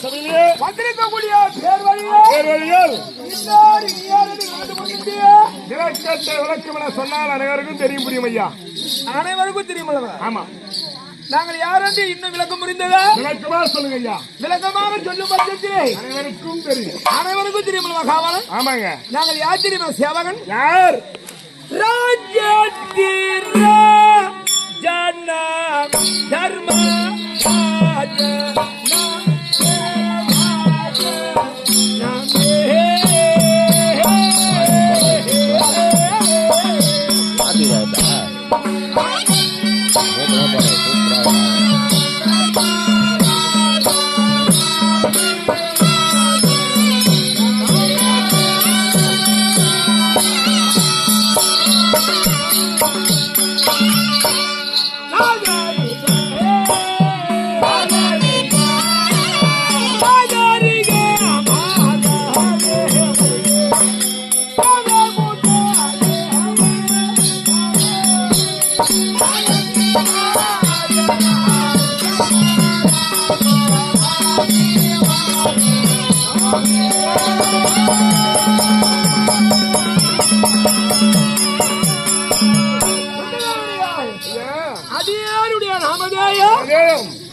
சபையிலே இருக்கக்கூடிய பேர் வழிகள் விளக்கத்தை விளக்கம் என சொன்னால் அனைவருக்கும் தெரியும் புரியும் ஐயா. அனைவருக்கும் தெரியுமா? ஆமா. நாங்கள் யாரென்று இன்னும் விளக்கம் புரிந்ததா? விளக்கமா சொல்லுங்க ஐயா. விளக்கமாக சொல்லும் பட்சத்திலே அனைவருக்கும் தெரியும். அனைவருக்கும் தெரியுமா காவலன்? ஆமாங்க. நாங்கள் யார் தெரியுமா? சேவகன். யார்? ராஜ்யத்திர ஜன தர்ம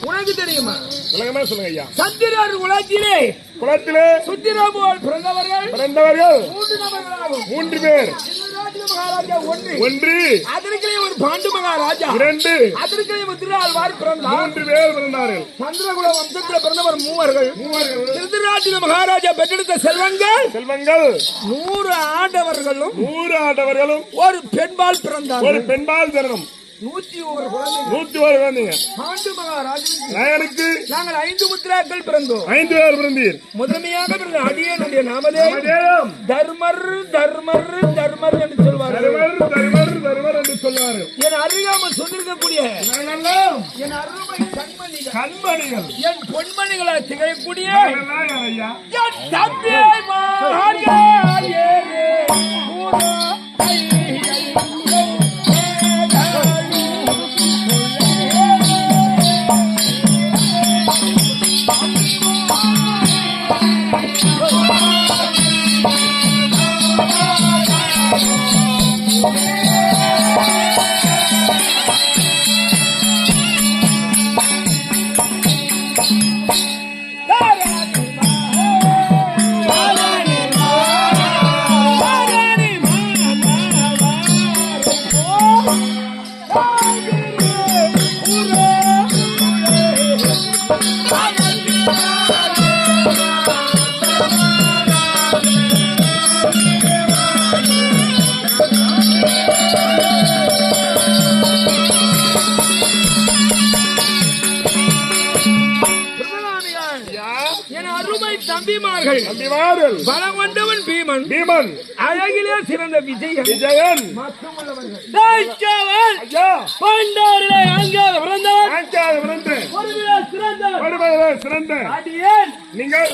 உனக்கு தெரியுமா? விளக்கமா சொல்லுங்க ஐயா. சந்திரர் குலத்திலே சுத்திரபோல் பிறந்தவர்கள் 3 நபர்களாகும். 3 பேர். மகாராஜா ஒன்று, அதற்கே ஒரு பாண்டு மகாராஜா 2, அதற்கே முத்திராழ்வார் பிறந்தார். 3 பேர் பிறந்தார்கள். சந்திரகுல வம்சத்தில் பிறந்தவர் மூவர்கள். திருதராட்டிர மகாராஜா பெற்றெடுத்த செல்வங்கள் 100 ஆண்டவர்களும் ஒரு பெண்பால் பிறந்தார். ஒரு பெண்பால் ஜனனம் 101 குழந்தைகள். 101 குழந்தைங்க. பாண்டு மகாராஜனுக்கு நாங்கள் 5 முத்திராக்கள் பிறந்தோம். 5 பேர் பிறந்தீர். முதன்மையாக பிறந்த அடியனுடைய நாமதேயம் தர்மர் என்று சொல்வார்கள். தர்மர் என்று சொல்வார்கள். என் அருகாமல் சொல்லிருக்கக்கூடிய என் அருமை கண்மணிகள் என் பொன்மணிகளாக திகழக்கூடிய என் தம்பி தம்பிமார்கள் பலம் கொண்டவன் பீமன் அழகிலே சிறந்த விஜயன் சிறந்த நீங்கள்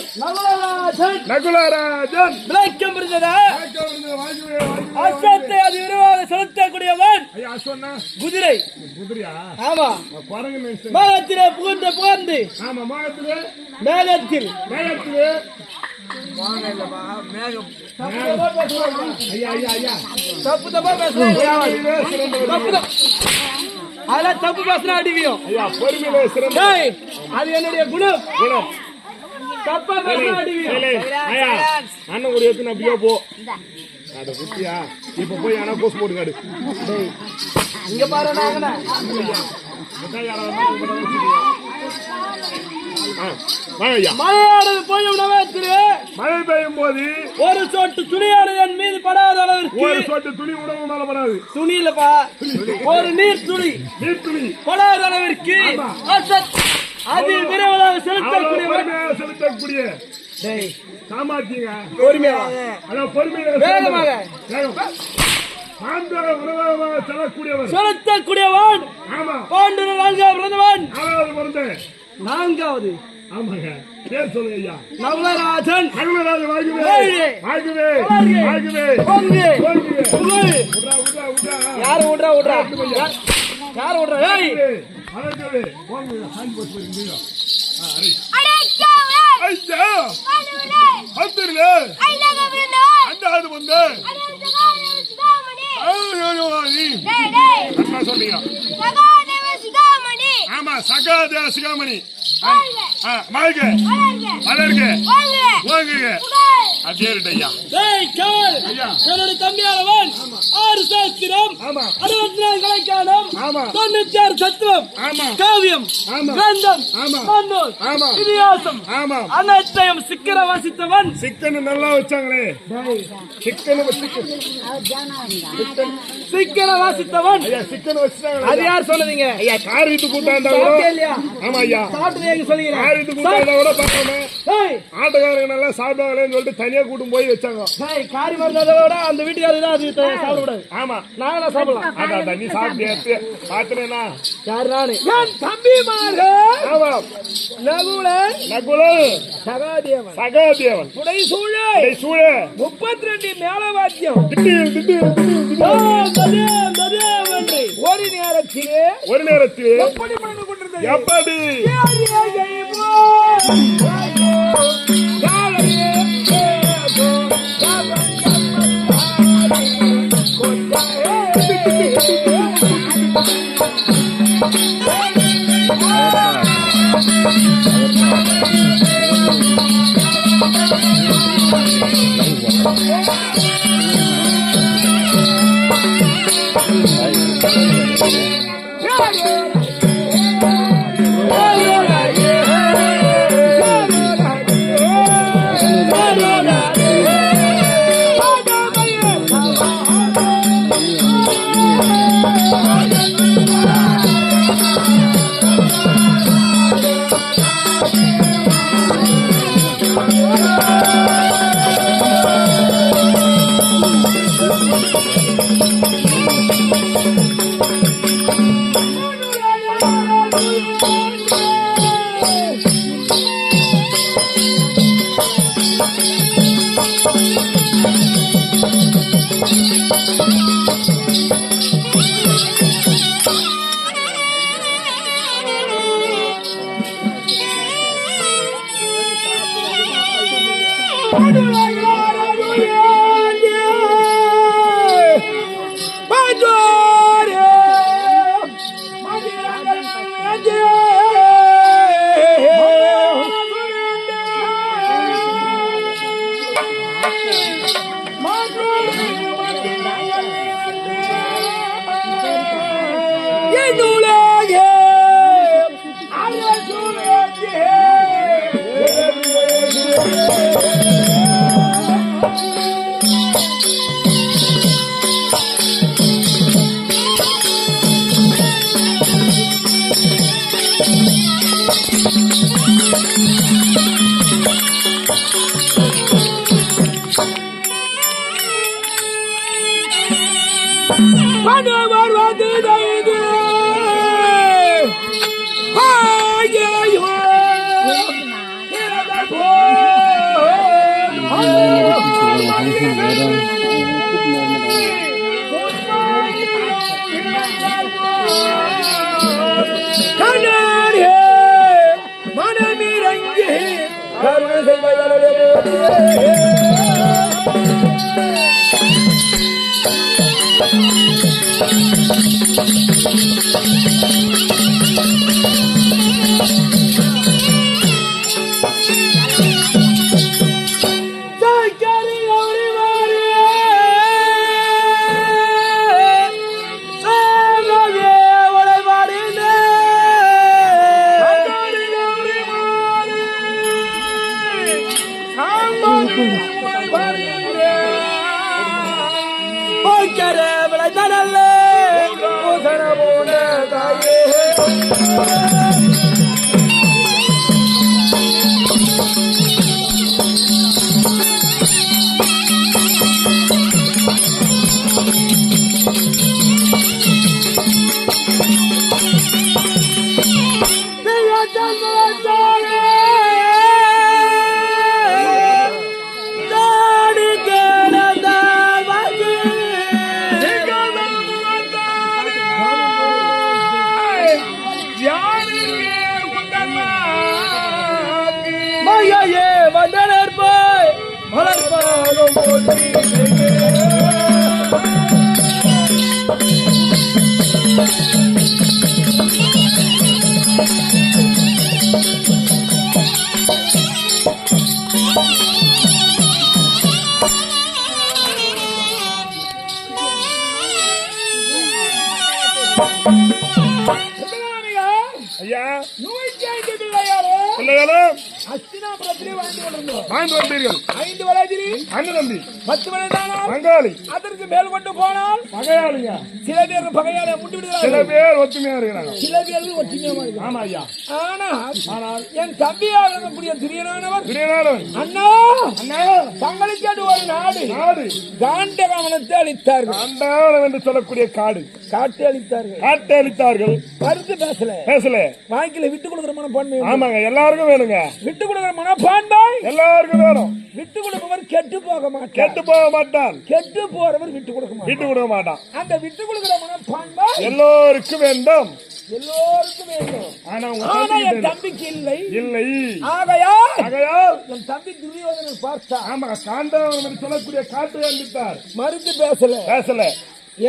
நகுலராஜன் விளக்கம் இருந்ததா? அஸ்வத்தை அது விரைவாக செலுத்தக்கூடியவன் குதிரை. ஆமா, மேகத்திலே புகுந்து மேகத்தில் அதெல்லாம் தப்பு பேசுனா அடிவியும். அது என்னுடைய குணம். தப்பா பேசுனா அடிவியும். அண்ணன் ஒரு எத்தனை அப்படியே போ குட்டியா இப்ப போய் ஆனா கோஸ் போட்டுக்காடு இங்க பாரு. மழையானது போயும் மழை பெய்யும் போது ஒரு சொட்டு துணியானது என் மீது படாத அளவிற்கு ஒரு சொட்டு துணி உணவு மேல படாது. துணி இல்லப்பா, ஒரு நீர் துளி படாத அளவிற்கு அதில் விரைவாக செலுத்தக்கூடிய சாமாத்தியங்க வேகமாக செலுத்தக்கூடியவன் பாண்டு 4வது 4வது ஆமாங்க. பேர் சொல்லுங்க ஐயா. நகுலராஜன். யாரு விடுறா ஐயா பத்திரிலே அண்டாது வந்து என்ன சொன்னீங்க? ஆமா சகாதேவ சிகாமணி வாழ்க வளர்க வாங்குங்க அதேருட ஐயா. என்னுடைய தம்பியானவன் 6 சாஸ்திரம் 64 கலைக்காலம் 96 சத்துவம் காவியம் கிரந்தம் மன்னூல் இதிகாசம் அனைத்தையும் சிக்கன வாசித்தவன். சிக்கன் நல்லா வச்சாங்களே சிக்கன வாசித்தவன் சிக்கன் வச்சாங்களே. அது யார் சொன்னதீங்க? ஐயா கார் வீட்டு கூட்டாண்டா ஆமா ஐயா சாப்பிட்டு சொல்லுங்க. கார் வீட்டு கூட்டாண்டா கூட பார்க்காம ஆட்டக்காரங்க நல்லா சாப்பிடுவாங்களேன்னு சொல்லிட்டு தனியா கூட்டும் போய் வச்சாங்க. காரி மருந்தோட அந்த வீட்டுக்காரர் தான் அது சாப்பிடக்கூடாது. ஆமா நாங்களா சாப்பிடலாம். அதான் தண்ணி சாப்பிட்டு பாத்துனேனா யார் நானு என் தம்பிமார்கள். ஆமா நகுலன் சகாதேவன் புடைசூழ 32 மேலவாத்தியம் ஒரு நேரத்தில் எப்படி பண்ணி கொண்டிருந்தது? எப்படி யாரு ஐயா 105 பிள்ளையாரே பிள்ளைகளும் அஸ்தினாபுரத்திலே வாழ்ந்து கொண்டிருந்தோம். வாழ்ந்து வந்தீர்கள். 5 வயதில் அண்ணன் தம்பி 10 வயதானால் பங்காளி அதற்கு மேல் கொண்டு போனால் பகையாளிங்க சில பேர் பகையாளை முட்டி சில விடுகிறார்கள், பேர் ஒத்துமையா இருக்கிறாங்க. சில பேர்கள் ஒற்றுமையாக இருக்கிறார்கள். ஆமா ஐயா. ஆனால் என் தம்பியாக இருக்கக்கூடிய திரியனானவர் திரியனானவன் அண்ணா அண்ணா தங்களுக்கு ஒரு நாடு நாடு காண்டகவனத்தை அளித்தார்கள், ஆண்டாளம் என்று சொல்லக்கூடிய காடு காட்டு அளித்தார்கள், காட்டை அளித்தார்கள். கருத்து பேசல வாய்க்கில விட்டு கொடுக்கிற மனப்பான்மை, ஆமாங்க எல்லாருக்கும் வேணுங்க. விட்டு கொடுக்கிற மனப்பான்மை எல்லாருக்கும் வேணும். விட்டு கொடுப்பவர் கெட்டு போக மாட்டார், கெட்டு போக மாட்டான். கெட்டு போறவர் விட்டு கொடுக்க மாட்டார். விட்டு கொடுக்க மாட்டான். அந்த விட்டு கொடுக்கிற மனப்பான்மை எல்லோருக்கும் வேண்டும். எல்லோருக்கும் வேண்டும். ஆனா உங்க ஆனா என் தம்பிக்கு தம்பிக்கு இல்லை. இல்லை. ஆகையால் என் தம்பி துரியோதனன் பார்த்தா, ஆமா காண்டவன் என்று சொல்லக்கூடிய காட்டை அளித்தார். மறுத்து பேசல.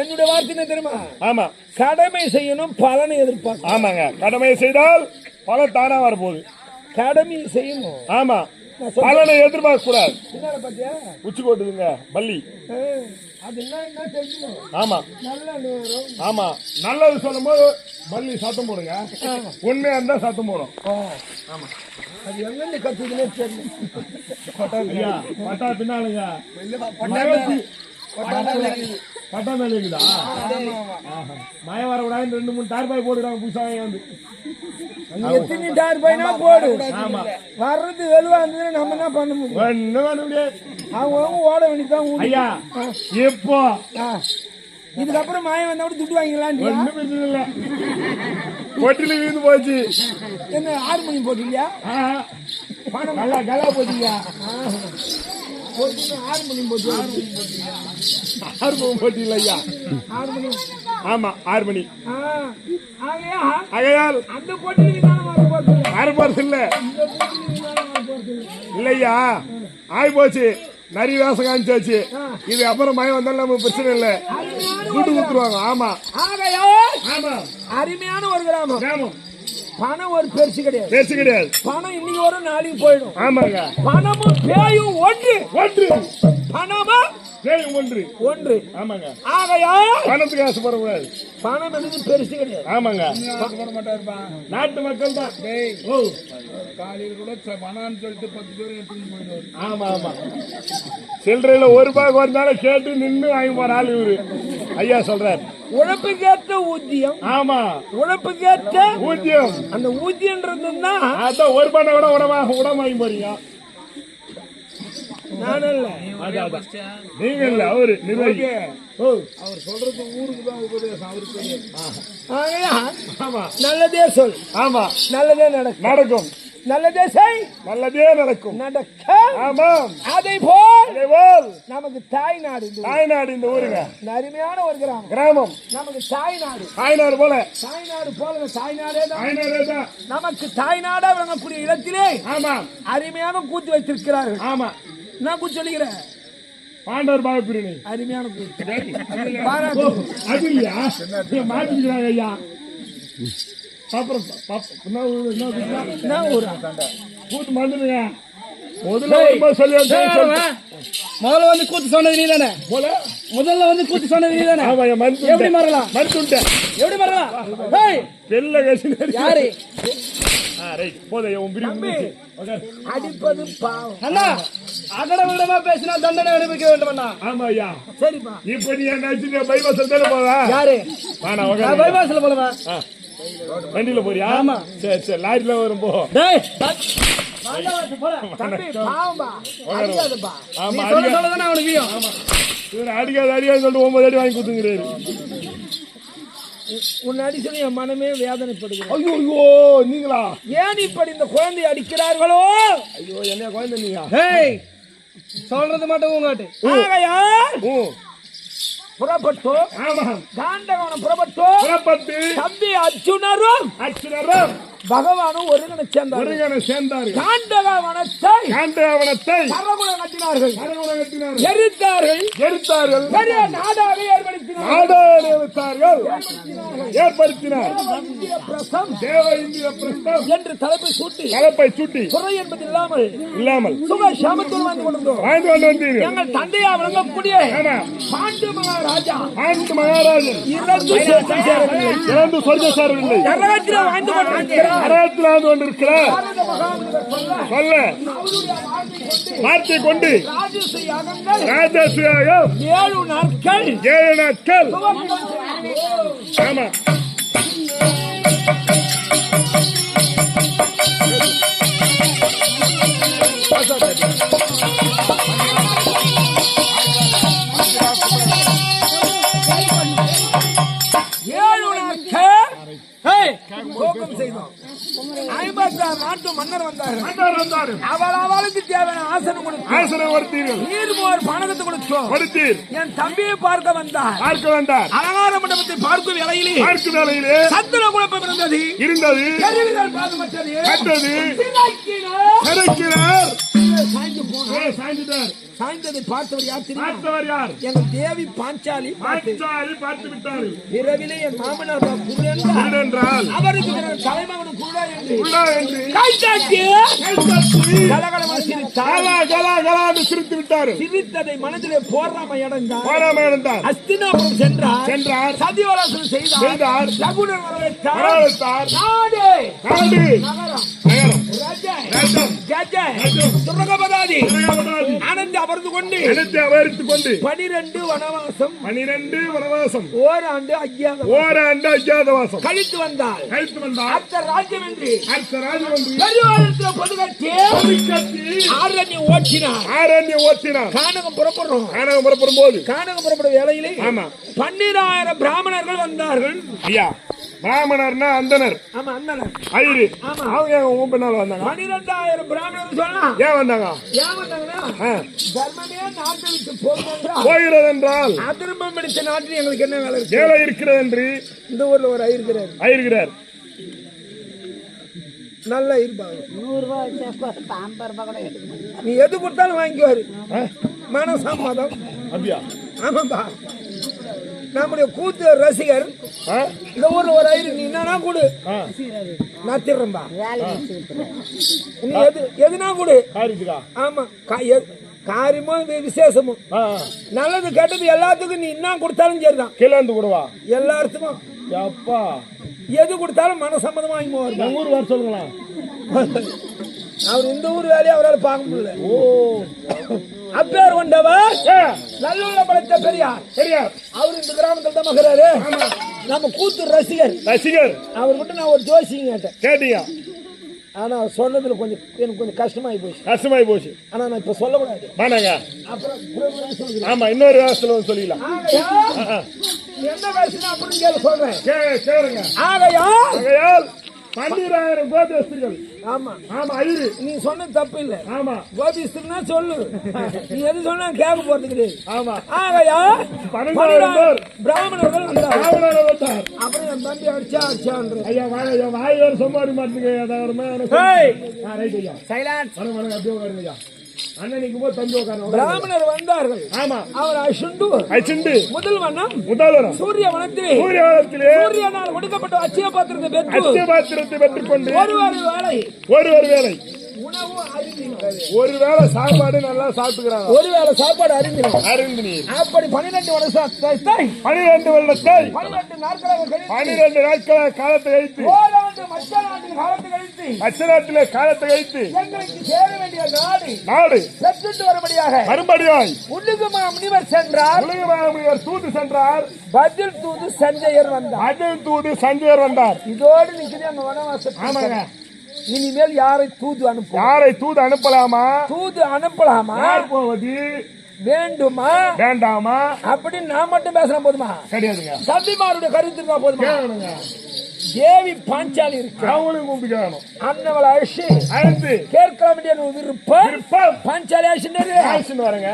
என்னுடைய வார்த்தை என்ன தெரியுமா? ஆமா கடமை செய்யணும், பலனை எதிர்பார்க்க. ஆமாங்க கடமை செய்தால் பலன் தானா வரப்போகுது. கடமை செய்யணும். ஆமா பலனை எதிர்பார்க்க கூடாது. பின்னால பாத்தியா உச்சி போட்டுதுங்க பள்ளி. அது என்ன தெரியும்? ஆமா நல்ல நேரம். ஆமா நல்லது சொல்லும் போது பள்ளி சத்தம் போடுங்க. உண்மையா இருந்தா சத்தம் போடும். ஆமா அது எங்க கத்துதுன்னே தெரியல. ஐயா பட்டா பின்னாலுங்க பட்டா மேல இருக்குதா? மழை வரக்கூடாது 2-3 டார்பாய் போடுறாங்க புதுசாக வந்து. எத்தனை டார் பையனா போடு. ஆமா வர்றது வெளுவா இருந்ததுன்னா நம்ம என்ன பண்ண முடியும்? ஒண்ணும் பண்ண முடியாது. அவங்க ஓட வேண்டியதான். ஐயா இப்போ இதுக்கப்புறம் மாயம் வந்தா கூட துட்டு வாங்கிக்கலாம். ஒண்ணும் பிரச்சனை இல்ல. பொட்டில வீந்து போச்சு. என்ன 6 மணி போட்டீங்களா? பணம் நல்லா கலா போச்சுங்க. 6 மணி போட்டு 6 மணி போட்டி இல்ல ஐயா. 6 மணி. ஆமா 6 மணி. ஆகையால் அந்த போட்டிக்கு ஆறு போறது இல்ல இல்லையா. ஆகி போச்சு. நிறைய வேசம் காமிச்சாச்சு. இது அப்புறம் மயம் வந்தாலும் நம்ம பிரச்சனை இல்ல. கூட்டு கொடுத்துருவாங்க. ஆமா ஆமா அருமையான ஒரு கிராமம். கிராமம். பணம் ஒரு பெருசு கிடையாது. பேசு கிடையாது. பணம் இன்னைக்கு வரும் நாளைக்கு போயிடும். ஆமாங்க பணமும் பேயும் ஒன்று. பணமும் பேயும் ஒன்று. ஆமாங்க. ஆகையால் பணத்துக்கு ஆசைப்படக்கூடாது. பணம் எனக்கு பெருசு கிடையாது. ஆமாங்க வர மாட்டாருப்பா. நாட்டு மக்கள் தான். காலையில் கூட பணம்னு சொல்லிட்டு 10 பேர் எடுத்துட்டு போயிடுவாரு. ஆமா ஆமா சில்லறையில ₹1 குறைஞ்சாலும் கேட்டு நின்று வாங்கி போற ஆள் இவரு. ஐயா சொல்றாரு உழைப்புக்கேற்ற ஊதியம். ஆமா உழைப்புக்கேற்ற ஊதியம். அந்த ஊதியன்றதுன்னா அதான் ₹1 கூட உடம்பு வாங்கி போறீங்க. நானல்ல நீங்க இல்ல அவரு நிர்வாகி. அவர் சொல்றது ஊருக்கு தான் உபதேசம். அவருக்கு ஆமா நல்லதே சொல். ஆமா நல்லதே நடக்கும். நல்லதே செய். நல்லதே நடக்கும். நடக்க. ஆமாம். அதை போல் நமக்கு தாய்நாடு. தாய்நாடு இந்த ஊருங்க. அருமையான ஒரு கிராமம். நமக்கு தாய்நாடு. தாய்நாடு போல தாய்நாடே தான் நமக்கு தாய்நாடா விளங்கக்கூடிய இடத்திலே ஆமா அருமையான கூத்து வைத்திருக்கிறார்கள். ஆமா நான் கூத்து சொல்லுகிறேன். பாண்டவர் பாகப்பிரிணி அருமையான கூத்து. அது இல்லையா மாத்திக்கிறாங்க ஐயா. அப்புறம் கூத்து மறந்துடுங்க. முதல்ல சொல்லி முதல்ல வந்து கூத்து சொன்னது நீ தானே. முதல்ல வந்து கூத்து சொன்னது நீ தானே. எப்படி மறலாம்? மறுத்துட்டேன். எப்படி மறலாம்? பெல்ல கசி யாரு அடிப்பது பாவம். அண்ணா அகடவிடமா பேசினா தண்டனை அனுபவிக்க வேண்டும் அண்ணா. ஆமா ஐயா. சரிப்பா. இப்ப நீ என்ன பைபாஸ் தானே போவா? யாரு? நான் பைபாஸ்ல போலவா? வண்டியில போறியா? ஆமா. சரி சரி லாரில வரும் போ. டேய் அடிக்காது சொல்லிட்டு 9 அடி வாங்கி கொடுத்துங்கிறாரு. உன்னை அடிச்சது என் மனமே வேதனைப்படுகிறது. ஐயோ நீங்களா? ஏன் இப்படி இந்த குழந்தையை அடிக்கிறார்களோ? ஐயோ என்ன குழந்தை நீங்க? சொல்றது மட்டும் உங்கட்டு புறப்பட்டு ஆமா காண்டகவனம் புறப்பட்டு புறப்பட்டு தம்பி அர்ஜுனரும் பகவானும் ஒருங்கனை சேர்ந்தார்கள் காண்டகவனத்தை கரகுணம் கட்டினார்கள் எரித்தார்கள் பெரிய நாடாக ஏற்படுத்தினார் தேவ இந்திய பிரஸ்தம் என்று தலைப்பை சூட்டி குறை என்பது இல்லாமல் சுக சாமத்தோடு வாழ்ந்து கொண்டிருந்தோம். எங்கள் தந்தையா வழங்கக்கூடிய பாண்டு மகாராஜன் இறந்து சொர்க்கம் சேரவில்லை. நரகத்தில் வாழ்ந்து கொண்டிருக்கிறார். சொல்ல மாற்றி கொண்டு ராஜஸ்ரீயாக 7 நாட்கள் ஆமா நாட்டு மன்னர் வந்தார். அவளுக்கு தேவையான ஆசனம் கொடுத்தீர்கள். நீர்மோர் பானகத்தை கொடுத்தீர். என் தம்பியை பார்க்க வந்தார். அலங்கார மண்டபத்தை பார்க்கும் வேளையிலே சந்திர குழப்பம் இருந்தது. சாய்ந்ததை பார்த்தவர் யார்? என் தேவி பாஞ்சாலி பார்த்து விட்டார். இரவிலே என் மாமனார் என்றால் அவருக்கு தலைமகனும் சிரித்து விட்டார். சிரித்ததை மனதிலே போராமை அடைந்தார். அஸ்தினாபுரம் சென்றார். சதிவராசனம் செய்தார். லகுனர் வரவேற்றார். துர்கபதாதி ஆனந்தி அமர்ந்து கொண்டு 12 வனவாசம் ஓராண்டு அஜ்ஞாதவாசம் கழித்து வந்தார். அடுத்த ராஜ்யம் என்று பெருவாரத்தில் பொது கட்டி ஆரண்ய ஓட்டினார். கானகம் புறப்படும் போது புறப்படும் வேளையிலே 12,000 பிராமணர்கள் வந்தார்கள். ஐயா பிராமணர்னா அந்தனர். ஆமா அந்தனர். ஐயரு. அவங்க உன் பின்னால வந்தாங்க. 12,000 பிராமணர்கள் சொன்னா ஏன் வந்தாங்கன்னா தர்மமே நாட்டை விட்டு போகிறது என்றால் அதிர்மம் எடுத்த நாட்டில் எங்களுக்கு என்ன வேலை இருக்கு? வேலை இருக்கிறது என்று இந்த ஊர்ல ஒரு ஐயருக்கிறார். நல்லா இருப்பாங்க. 100 ரூபாய் 50 ரூபாய் கூட நீ எது கொடுத்தாலும் வாங்கிக்குவாரு. மனசம்மதம். அப்படியா? ஆமாப்பா. நம்முடைய கூத்து ரசிகர் இந்த ஊர்ல ஒரு ஐயர் நீ என்னன்னா கொடு நான் திறம்பா நீ எதுனா கொடு. ஆமா காரியமோ விசேஷமும் நல்லது கெட்டது எல்லாத்துக்கும் நீ என்ன கொடுத்தாலும் சரிதான். கிலந்து கொடுவா எல்லாத்துக்கும் அப்பா எது கொடுத்தாலும் மனசம்மதமா வாங்கி போவார். ஊர் வர சொல்லுங்களா? அவர் இந்த ஊர் வேலையை அவரால் பார்க்க முடியல. அப்பேர் கொண்டவர் நல்லுள்ள படைத்த பெரியார். அவர் இந்த கிராமத்தில் தான் மகிறாரு. நம்ம கூத்து ரசிகர் அவர் மட்டும் நான் ஒரு ஜோசியம் கேட்டீங்க. ஆனா அவர் சொன்னதுல எனக்கு கொஞ்சம் கஷ்டமாயி போச்சு. ஆனா நான் இப்ப சொல்லக்கூடாது. ஆமா இன்னொரு வாசல சொல்லிடலாம். என்ன பேசுனா அப்படின்னு சொல்றேன். ஆகையால் 12,000 கோபிஸ்திரிகள். ஆமா ஐயரு நீ சொன்ன தப்பு இல்ல. ஆமா கோபிஸ்திரினா சொல்லு. நீ எது சொன்னா கேட்க போறது கிடையாது. ஆகையா 12,000 பிராமணர்கள் வந்தார். அப்புறம் என் தம்பி அடிச்சான்ற ஐயா வாய் வேறு சொம்மாடி மாட்டீங்க. பிராமணர் வந்தார்கள். அவர் அசுண்டு முதல் வண்ணம் சூரிய வனத்திலே சூரியனால் கொடுக்கப்பட்ட அச்சய பாத்திரத்தை பெற்றுக்கொண்டு ஒரு வேளை உணவு ஒரு வேளை சாப்பாடு நல்லா சாப்பிட்டுக்கிறாங்க. ஒரு வேளை சாப்பாடு அருந்தினி. அப்படி 12 வருடத்தை 12 நாட்களாக காலத்தை கழித்து அச்சநாட்டிலே காலத்தை கழித்து எங்களுக்கு சேர வேண்டிய நாடு பெற்றுட்டு வரும்படியாய் முனிவர் தூது சென்றார். பதில் தூது சஞ்சயர் வந்தார். இதோடு நிக்குது அந்த வனவாசம். ஆமாங்க. இனிமேல் யாரை தூது அனுப்பலாமா? போவது வேண்டுமா வேண்டாமா அப்படின்னு நான் மட்டும் பேசலாம் போதுமா? கிடையாதுங்க. தம்பிமாருடைய கருத்து இருந்தா போதுமா? தேவி பாஞ்சாலி இருக்கு. அண்ணவளை அழைச்சு கேட்க வேண்டிய விருப்பம் பாஞ்சாலி அழைச்சு வரங்க.